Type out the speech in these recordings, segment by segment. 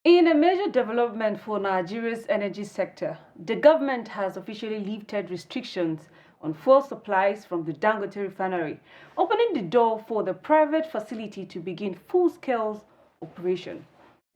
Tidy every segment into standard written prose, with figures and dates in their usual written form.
In a major development for Nigeria's energy sector, the government has officially lifted restrictions on fuel supplies from the Dangote Refinery, opening the door for the private facility to begin full-scale operation.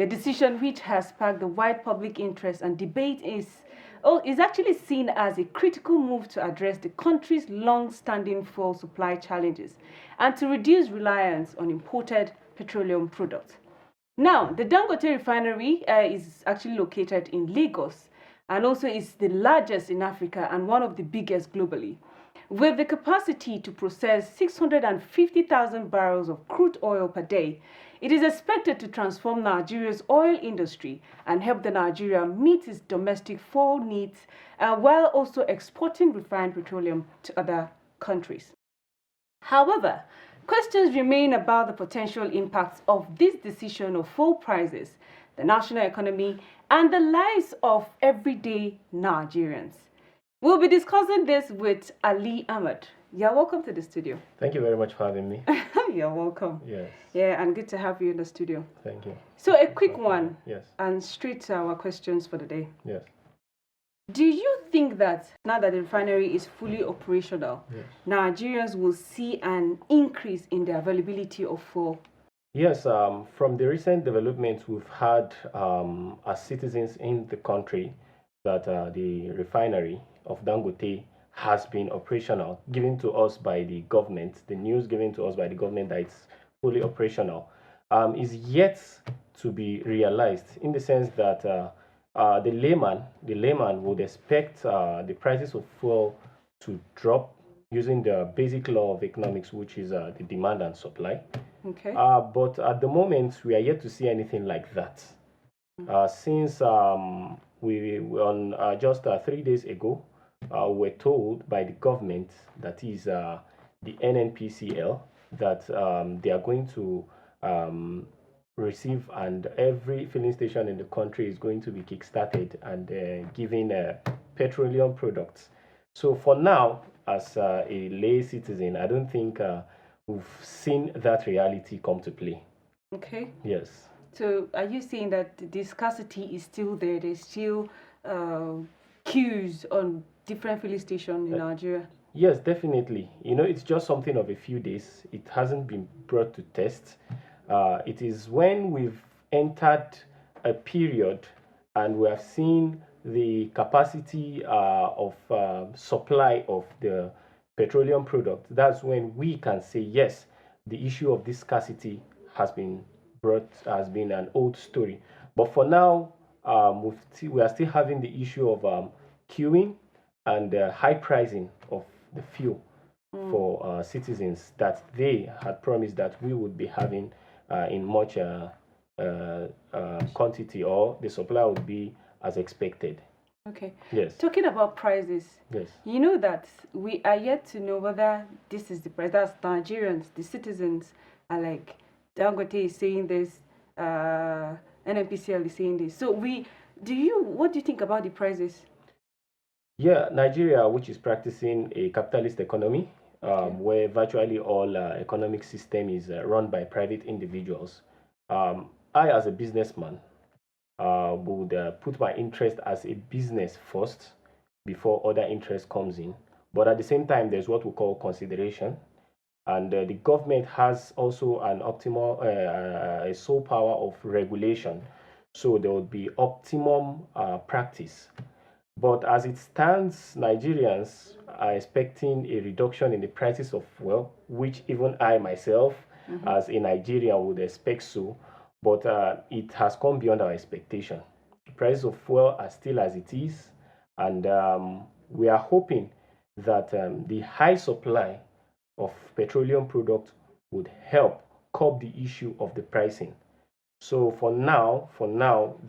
The decision, which has sparked the wide public interest and debate, is actually seen as a critical move to address the country's long-standing fuel supply challenges and to reduce reliance on imported petroleum products. Now, the Dangote Refinery is actually located in Lagos and also is the largest in Africa and one of the biggest globally. With the capacity to process 650,000 barrels of crude oil per day, it is expected to transform Nigeria's oil industry and help the Nigeria meet its domestic fuel needs while also exporting refined petroleum to other countries. However, questions remain about the potential impacts of this decision of fuel prices, the national economy, and the lives of everyday Nigerians. We'll be discussing this with Ali Ahmed. You're welcome to the studio. Thank you very much for having me. You're welcome. Yes. Yeah, and good to have you in the studio. Thank you. So a quick one. Yes. And straight to our questions for the day. Yes. Do you think that now that the refinery is fully operational, Yes. Nigerians will see an increase in the availability of fuel? Yes, from the recent developments we've had as citizens in the country, that the refinery of Dangote has been operational, given to us by the government, the news given to us by the government that it's fully operational, is yet to be realized, in the sense that the layman would expect the prices of fuel to drop using the basic law of economics, which is the demand and supply. Okay. But at the moment, we are yet to see anything like that. Since we on just 3 days ago, were told by the government, that is the NNPCL, that they are going to receive, and every filling station in the country is going to be kickstarted and giving petroleum products. So for now, as a lay citizen, I don't think we've seen that reality come to play. Okay. Yes. So are you saying that the scarcity is still there? There's still queues on different filling stations in Nigeria? Yes, definitely. It's just something of a few days. It hasn't been brought to test. It is when we've entered a period and we have seen the capacity of supply of the petroleum product, that's when we can say, yes, the issue of this scarcity has been an old story. But for now, we are still having the issue of queuing and high pricing of the fuel for citizens that they had promised that we would be having in much quantity, or the supply would be as expected. Okay. Yes. Talking about prices, Yes. you know that we are yet to know whether this is the price. That's Nigerians, the citizens are like, Dangote is saying this, NNPCL is saying this. So what do you think about the prices? Yeah, Nigeria, which is practicing a capitalist economy, where virtually all economic system is run by private individuals. I, as a businessman, would put my interest as a business first before other interest comes in. But at the same time, there's what we call consideration. And the government has also an optimal, a sole power of regulation. So there would be optimum practice. But as it stands, Nigerians are expecting a reduction in the prices of fuel, which even I myself, as a Nigerian, would expect so. But it has come beyond our expectation. The prices of fuel are still as it is, and we are hoping that the high supply of petroleum products would help curb the issue of the pricing. So for now,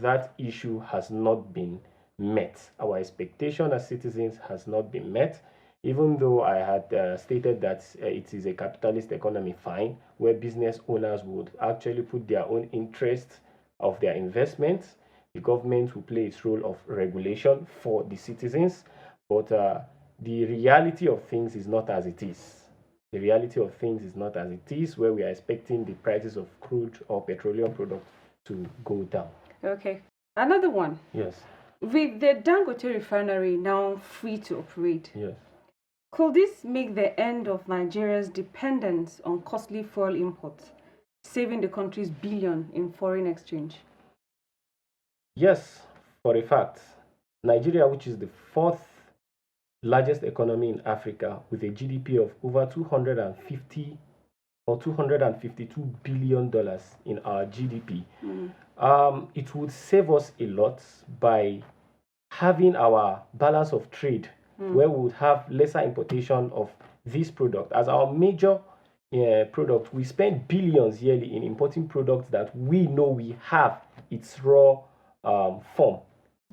that issue has not been met. Our expectation as citizens has not been met, even though I had stated that it is a capitalist economy, fine, where business owners would actually put their own interest of their investments. The government will play its role of regulation for the citizens, but the reality of things is not as it is. The reality of things is not as it is, where we are expecting the prices of crude or petroleum products to go down. Okay. Another one. Yes. With the Dangote Refinery now free to operate, Yes. could this make the end of Nigeria's dependence on costly fuel imports, saving the country's billion in foreign exchange? Yes, for a fact. Nigeria, which is the fourth largest economy in Africa with a GDP of over 250 or $252 billion in our GDP, it would save us a lot by having our balance of trade where we would have lesser importation of this product. As our major product, we spend billions yearly in importing products that we know we have its raw form,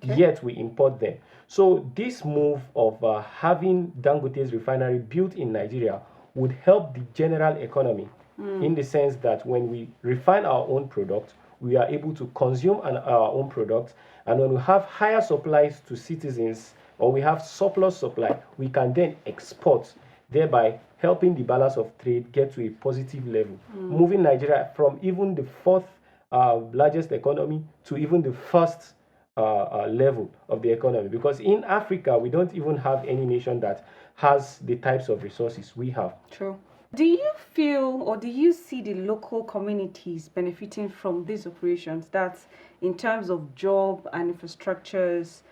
yet we import them. So this move of having Dangote's refinery built in Nigeria would help the general economy in the sense that when we refine our own product, we are able to consume our own products, and when we have higher supplies to citizens or we have surplus supply, we can then export, thereby helping the balance of trade get to a positive level, moving Nigeria from even the fourth largest economy to even the first level of the economy. Because in Africa, we don't even have any nation that has the types of resources we have. True. Do you feel or do you see the local communities benefiting from these operations? That's in terms of job and infrastructures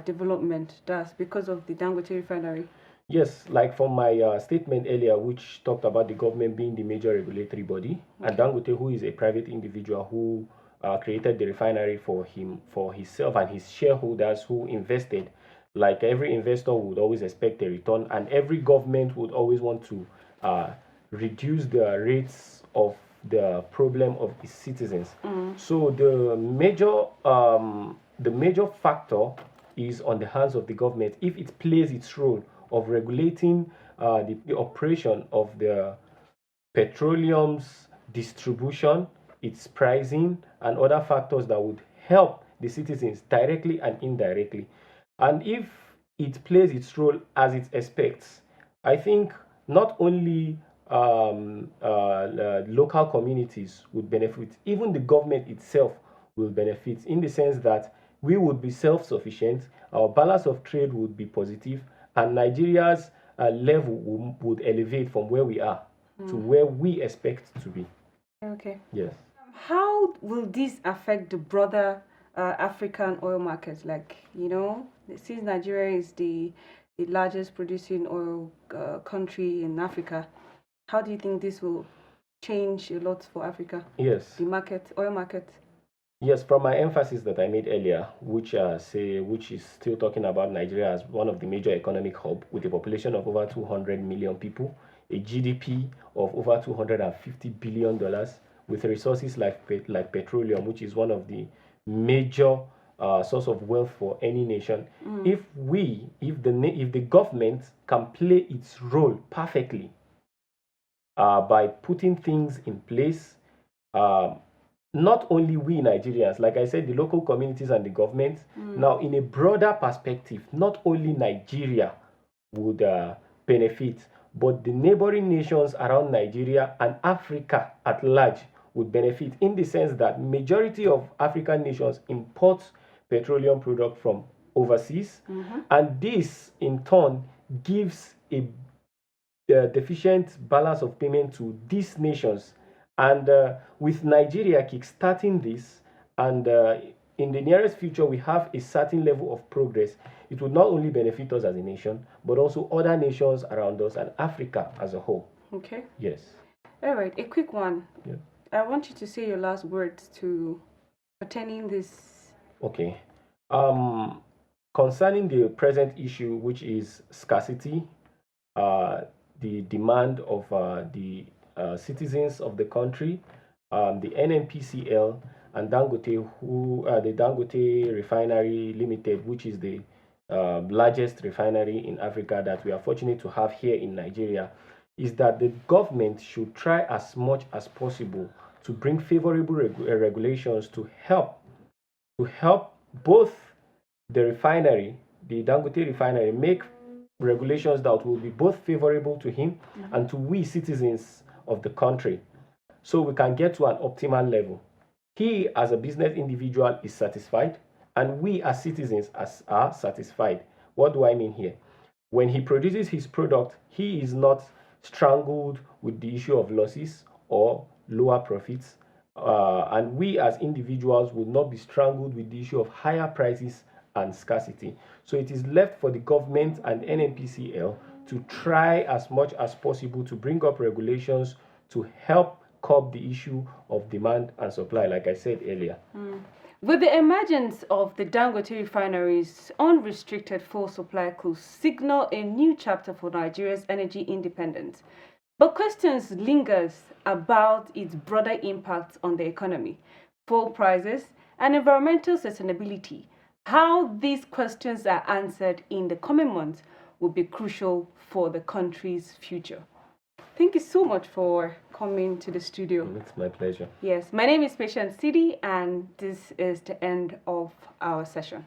development, that's because of the Dangote refinery? Yes, like from my statement earlier, which talked about the government being the major regulatory body, and Dangote, who is a private individual who created the refinery for himself and his shareholders who invested. Like every investor would always expect a return, and every government would always want to reduce the rates of the problem of its citizens. So the major factor is on the hands of the government if it plays its role of regulating the operation of the petroleum's distribution, its pricing, and other factors that would help the citizens directly and indirectly. And if it plays its role as it expects, I think not only local communities would benefit, even the government itself will benefit in the sense that we would be self-sufficient, our balance of trade would be positive, and Nigeria's level would elevate from where we are to where we expect to be. Okay. Yes. How will this affect the broader African oil markets? Like, since Nigeria is the largest producing oil country in Africa, how do you think this will change a lot for Africa? Yes. The market, oil market. Yes, from my emphasis that I made earlier, which is still talking about Nigeria as one of the major economic hub with a population of over 200 million people, a GDP of over $250 billion, with resources like petroleum, which is one of the major source of wealth for any nation. If the government can play its role perfectly by putting things in place, not only we Nigerians, like I said, the local communities and the government. Now, in a broader perspective, not only Nigeria would benefit, but the neighboring nations around Nigeria and Africa at large would benefit, in the sense that majority of African nations import petroleum products from overseas, and this in turn gives a deficient balance of payment to these nations. And with Nigeria kickstarting this, and in the nearest future we have a certain level of progress, it would not only benefit us as a nation, but also other nations around us and Africa as a whole. Okay. Yes. All right, a quick one. Yeah. I want you to say your last words to pertaining this. Okay. Concerning the present issue, which is scarcity, the demand of the citizens of the country, the NNPCL and Dangote, the Dangote Refinery Limited, which is the largest refinery in Africa that we are fortunate to have here in Nigeria, is that the government should try as much as possible to bring favorable regulations to help both the refinery, the Dangote Refinery, make regulations that will be both favorable to him and to we citizens of the country, so we can get to an optimal level. he as a business individual is satisfied, and we as citizens are satisfied. What do I mean here? When he produces his product, he is not strangled with the issue of losses or lower profits. And we as individuals will not be strangled with the issue of higher prices and scarcity. So it is left for the government and NNPCL to try as much as possible to bring up regulations to help curb the issue of demand and supply, like I said earlier. With the emergence of the Dangote Refinery's unrestricted fuel supply could signal a new chapter for Nigeria's energy independence. But questions lingers about its broader impact on the economy, fuel prices, and environmental sustainability. How these questions are answered in the coming months will be crucial for the country's future. Thank you so much for coming to the studio. It's my pleasure. Yes, my name is Patient Sidi, and this is the end of our session.